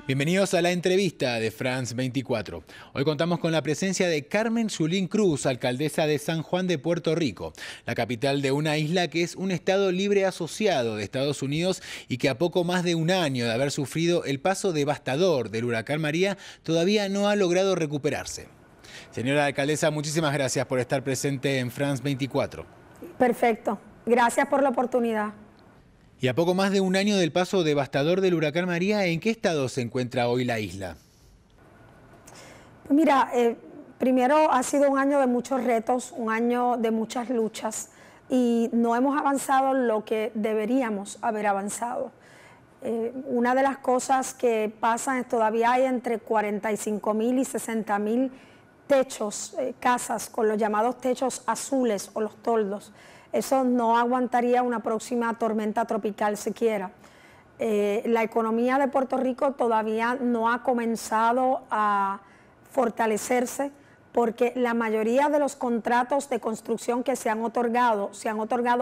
Bienvenidos a la entrevista de France 24. Hoy contamos con la presencia de Carmen Yulín Cruz, alcaldesa de San Juan de Puerto Rico, la capital de una isla que es un estado libre asociado de Estados Unidos y que a poco más de un año de haber sufrido el paso devastador del huracán María, todavía no ha logrado recuperarse. Señora alcaldesa, muchísimas gracias por estar presente en France 24. Perfecto. Gracias por la oportunidad. Y a poco más de un año del paso devastador del huracán María, ¿en qué estado se encuentra hoy la isla? Mira, primero ha sido un año de muchos retos, un año de muchas luchas y no hemos avanzado lo que deberíamos haber avanzado. Una de las cosas que pasan es que todavía hay entre 45.000 y 60.000 techos, casas con los llamados techos azules o los toldos. Eso no aguantaría una próxima tormenta tropical siquiera. La economía de Puerto Rico todavía no ha comenzado a fortalecerse porque la mayoría de los contratos de construcción que se han otorgado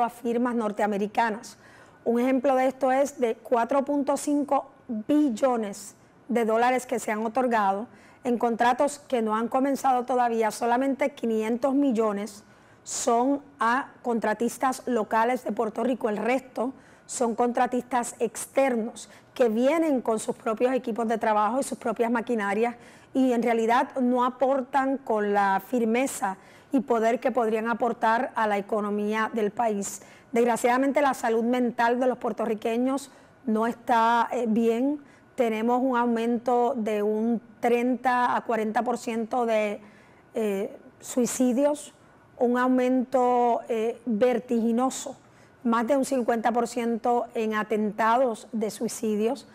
a firmas norteamericanas. Un ejemplo de esto es de 4.5 billones de dólares que se han otorgado en contratos que no han comenzado todavía. Solamente 500 millones son a contratistas locales de Puerto Rico, el resto son contratistas externos que vienen con sus propios equipos de trabajo y sus propias maquinarias y en realidad no aportan con la firmeza y poder que podrían aportar a la economía del país. Desgraciadamente la salud mental de los puertorriqueños no está bien, tenemos un aumento de un 30 a 40% de suicidios, un aumento vertiginoso, más de un 50% en atentados de suicidios,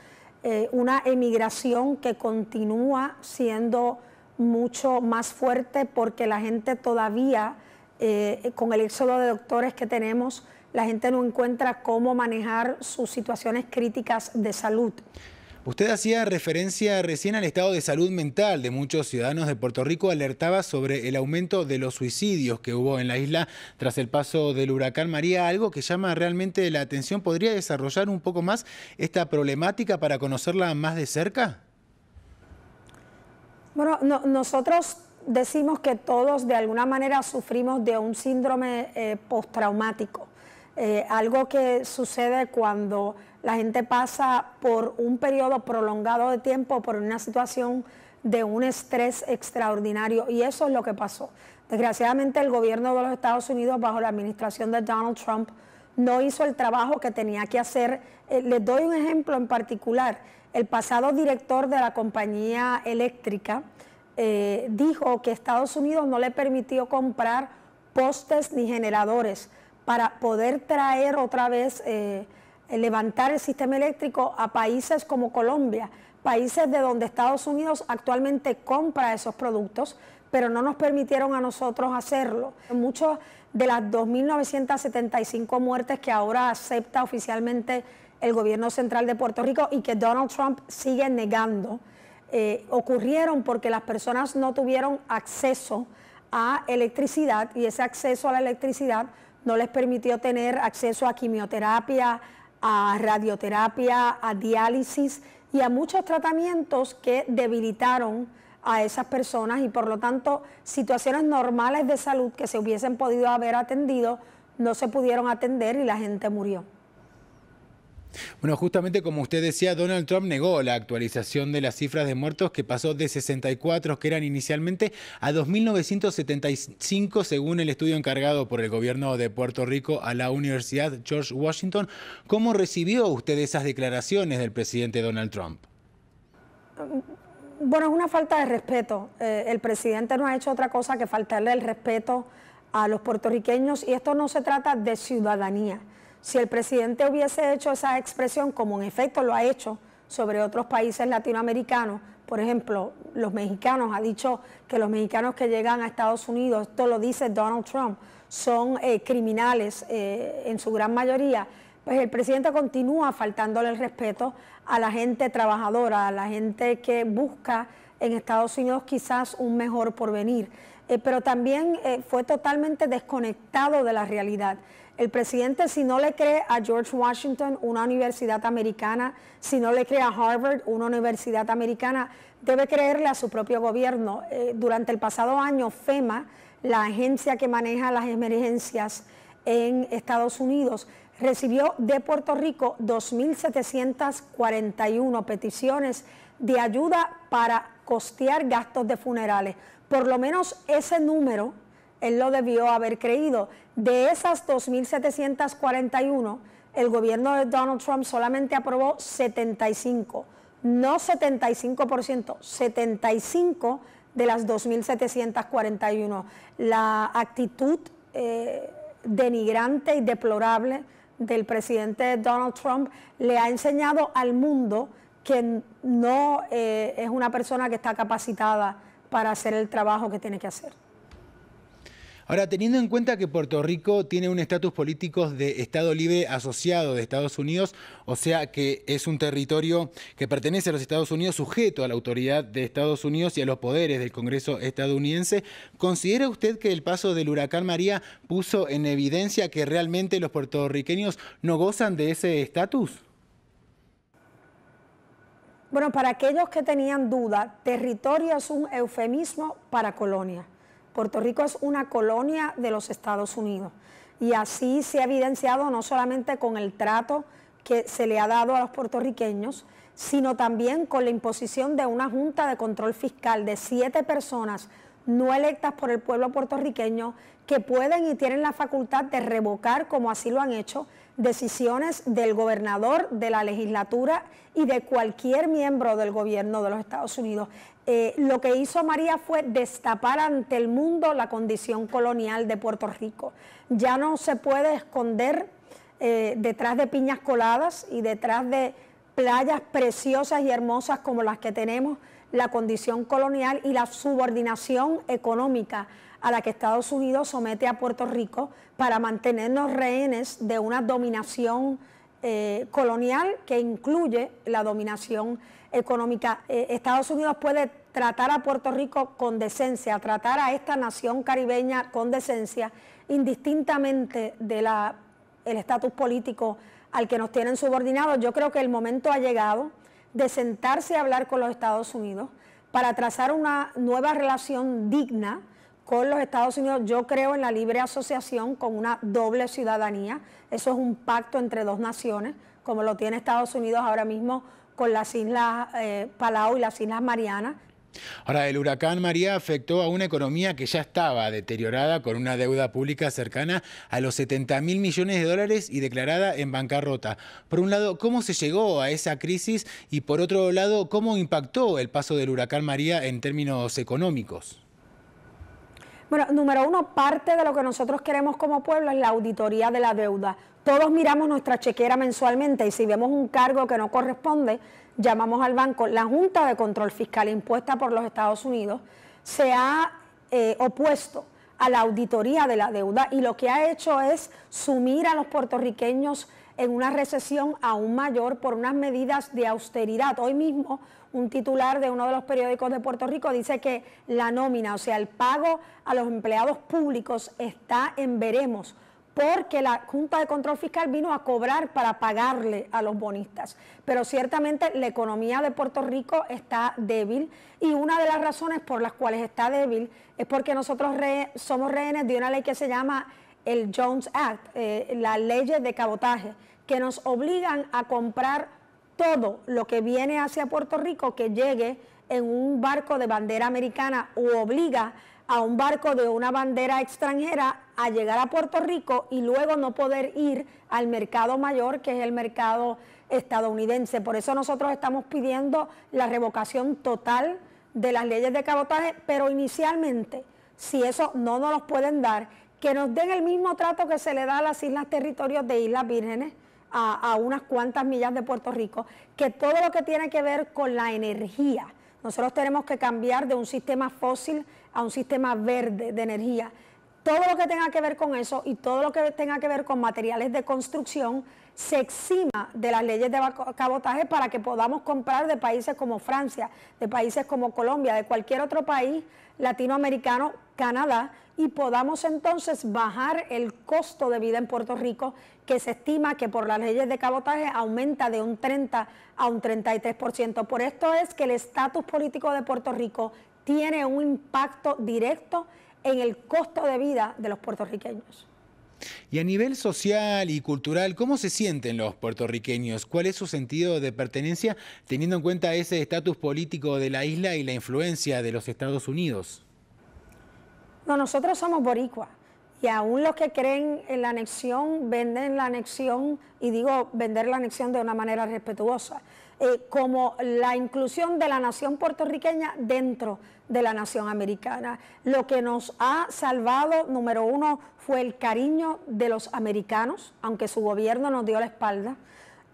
una emigración que continúa siendo mucho más fuerte porque la gente todavía, con el éxodo de doctores que tenemos, la gente no encuentra cómo manejar sus situaciones críticas de salud. Usted hacía referencia recién al estado de salud mental de muchos ciudadanos de Puerto Rico, alertaba sobre el aumento de los suicidios que hubo en la isla tras el paso del huracán María, algo que llama realmente la atención. ¿Podría desarrollar un poco más esta problemática para conocerla más de cerca? Bueno, nosotros decimos que todos de alguna manera sufrimos de un síndrome postraumático, algo que sucede cuando la gente pasa por un periodo prolongado de tiempo, por una situación de un estrés extraordinario, y eso es lo que pasó. Desgraciadamente el gobierno de los Estados Unidos, bajo la administración de Donald Trump, no hizo el trabajo que tenía que hacer. Les doy un ejemplo en particular. El pasado director de la compañía eléctrica dijo que Estados Unidos no le permitió comprar postes ni generadores para poder traer otra vez levantar el sistema eléctrico a países como Colombia, países de donde Estados Unidos actualmente compra esos productos, pero no nos permitieron a nosotros hacerlo. Muchas de las 2.975 muertes que ahora acepta oficialmente el gobierno central de Puerto Rico y que Donald Trump sigue negando, ocurrieron porque las personas no tuvieron acceso a electricidad y ese acceso a la electricidad no les permitió tener acceso a quimioterapia, a radioterapia, a diálisis y a muchos tratamientos que debilitaron a esas personas y por lo tanto situaciones normales de salud que se hubiesen podido haber atendido no se pudieron atender y la gente murió. Bueno, justamente como usted decía, Donald Trump negó la actualización de las cifras de muertos que pasó de 64, que eran inicialmente, a 2.975 según el estudio encargado por el gobierno de Puerto Rico a la Universidad George Washington. ¿Cómo recibió usted esas declaraciones del presidente Donald Trump? Bueno, es una falta de respeto. El presidente no ha hecho otra cosa que faltarle el respeto a los puertorriqueños y esto no se trata de ciudadanía. Si el presidente hubiese hecho esa expresión, como en efecto lo ha hecho sobre otros países latinoamericanos, por ejemplo, los mexicanos, ha dicho que los mexicanos que llegan a Estados Unidos, esto lo dice Donald Trump, son criminales en su gran mayoría, pues el presidente continúa faltándole el respeto a la gente trabajadora, a la gente que busca en Estados Unidos quizás un mejor porvenir, pero también fue totalmente desconectado de la realidad. El presidente, si no le cree a George Washington, una universidad americana, si no le cree a Harvard, una universidad americana, debe creerle a su propio gobierno. Durante el pasado año, FEMA, la agencia que maneja las emergencias en Estados Unidos, recibió de Puerto Rico 2.741 peticiones de ayuda para costear gastos de funerales. Por lo menos ese número él lo debió haber creído. De esas 2.741, el gobierno de Donald Trump solamente aprobó 75, no 75%, 75 de las 2.741. La actitud denigrante y deplorable del presidente Donald Trump le ha enseñado al mundo que no es una persona que está capacitada para hacer el trabajo que tiene que hacer. Ahora, teniendo en cuenta que Puerto Rico tiene un estatus político de Estado libre asociado de Estados Unidos, o sea que es un territorio que pertenece a los Estados Unidos, sujeto a la autoridad de Estados Unidos y a los poderes del Congreso estadounidense, ¿considera usted que el paso del huracán María puso en evidencia que realmente los puertorriqueños no gozan de ese estatus? Bueno, para aquellos que tenían duda, territorio es un eufemismo para colonia. Puerto Rico es una colonia de los Estados Unidos y así se ha evidenciado no solamente con el trato que se le ha dado a los puertorriqueños, sino también con la imposición de una Junta de Control Fiscal de 7 personas no electas por el pueblo puertorriqueño que pueden y tienen la facultad de revocar, como así lo han hecho, decisiones del gobernador, de la legislatura y de cualquier miembro del gobierno de los Estados Unidos. Lo que hizo María fue destapar ante el mundo la condición colonial de Puerto Rico. Ya no se puede esconder detrás de piñas coladas y detrás de playas preciosas y hermosas como las que tenemos, la condición colonial y la subordinación económica a la que Estados Unidos somete a Puerto Rico para mantenernos rehenes de una dominación colonial que incluye la dominación económica. Estados Unidos puede tratar a Puerto Rico con decencia, tratar a esta nación caribeña con decencia, indistintamente del estatus político al que nos tienen subordinados. Yo creo que el momento ha llegado de sentarse a hablar con los Estados Unidos para trazar una nueva relación digna con los Estados Unidos. Yo creo en la libre asociación con una doble ciudadanía. Eso es un pacto entre dos naciones, como lo tiene Estados Unidos ahora mismo con las Islas Palau y las Islas Marianas. Ahora, el huracán María afectó a una economía que ya estaba deteriorada con una deuda pública cercana a los 70.000 millones de dólares y declarada en bancarrota. Por un lado, ¿cómo se llegó a esa crisis? Y por otro lado, ¿cómo impactó el paso del huracán María en términos económicos? Bueno, número uno, parte de lo que nosotros queremos como pueblo es la auditoría de la deuda. Todos miramos nuestra chequera mensualmente y si vemos un cargo que no corresponde, llamamos al banco. La Junta de Control Fiscal impuesta por los Estados Unidos se ha opuesto a la auditoría de la deuda y lo que ha hecho es sumir a los puertorriqueños en una recesión aún mayor por unas medidas de austeridad. Hoy mismo un titular de uno de los periódicos de Puerto Rico dice que la nómina, o sea, el pago a los empleados públicos está en veremos, porque la Junta de Control Fiscal vino a cobrar para pagarle a los bonistas. Pero ciertamente la economía de Puerto Rico está débil y una de las razones por las cuales está débil es porque nosotros somos rehenes de una ley que se llama el Jones Act, las leyes de cabotaje, que nos obligan a comprar todo lo que viene hacia Puerto Rico que llegue en un barco de bandera americana o obliga a un barco de una bandera extranjera a llegar a Puerto Rico y luego no poder ir al mercado mayor, que es el mercado estadounidense. Por eso nosotros estamos pidiendo la revocación total de las leyes de cabotaje, pero inicialmente, si eso no nos los pueden dar, que nos den el mismo trato que se le da a las islas territorios de Islas Vírgenes, a unas cuantas millas de Puerto Rico, que todo lo que tiene que ver con la energía, nosotros tenemos que cambiar de un sistema fósil a un sistema verde de energía. Todo lo que tenga que ver con eso y todo lo que tenga que ver con materiales de construcción se exima de las leyes de cabotaje para que podamos comprar de países como Francia, de países como Colombia, de cualquier otro país latinoamericano, Canadá, y podamos entonces bajar el costo de vida en Puerto Rico, que se estima que por las leyes de cabotaje aumenta de un 30 a un 33%. Por esto es que el estatus político de Puerto Rico tiene un impacto directo en el costo de vida de los puertorriqueños. Y a nivel social y cultural, ¿cómo se sienten los puertorriqueños? ¿Cuál es su sentido de pertenencia teniendo en cuenta ese estatus político de la isla y la influencia de los Estados Unidos? No, nosotros somos boricuas y aún los que creen en la anexión venden la anexión, y digo vender la anexión de una manera respetuosa, como la inclusión de la nación puertorriqueña dentro de la nación americana. Lo que nos ha salvado, número uno, fue el cariño de los americanos, aunque su gobierno nos dio la espalda,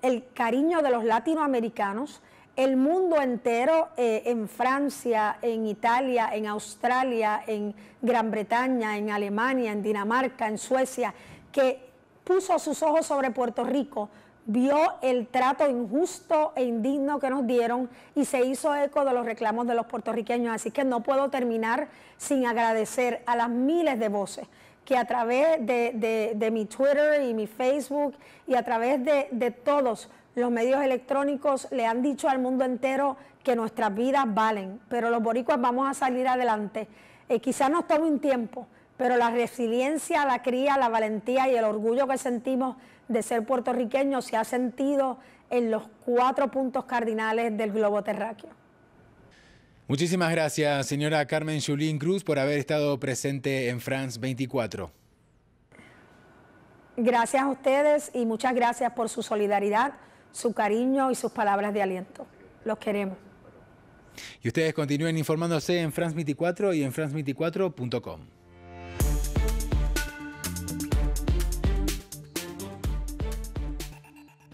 el cariño de los latinoamericanos, el mundo entero, en Francia, en Italia, en Australia, en Gran Bretaña, en Alemania, en Dinamarca, en Suecia, que puso sus ojos sobre Puerto Rico, vio el trato injusto e indigno que nos dieron y se hizo eco de los reclamos de los puertorriqueños. Así que no puedo terminar sin agradecer a las miles de voces que a través de mi Twitter y mi Facebook y a través de todos los medios electrónicos le han dicho al mundo entero que nuestras vidas valen, pero los boricuas vamos a salir adelante. Quizás nos tome un tiempo, pero la resiliencia, la cría, la valentía y el orgullo que sentimos de ser puertorriqueños se ha sentido en los 4 puntos cardinales del globo terráqueo. Muchísimas gracias, señora Carmen Yulín Cruz, por haber estado presente en France 24. Gracias a ustedes y muchas gracias por su solidaridad, su cariño y sus palabras de aliento. Los queremos. Y ustedes continúen informándose en France 24 y en france24.com.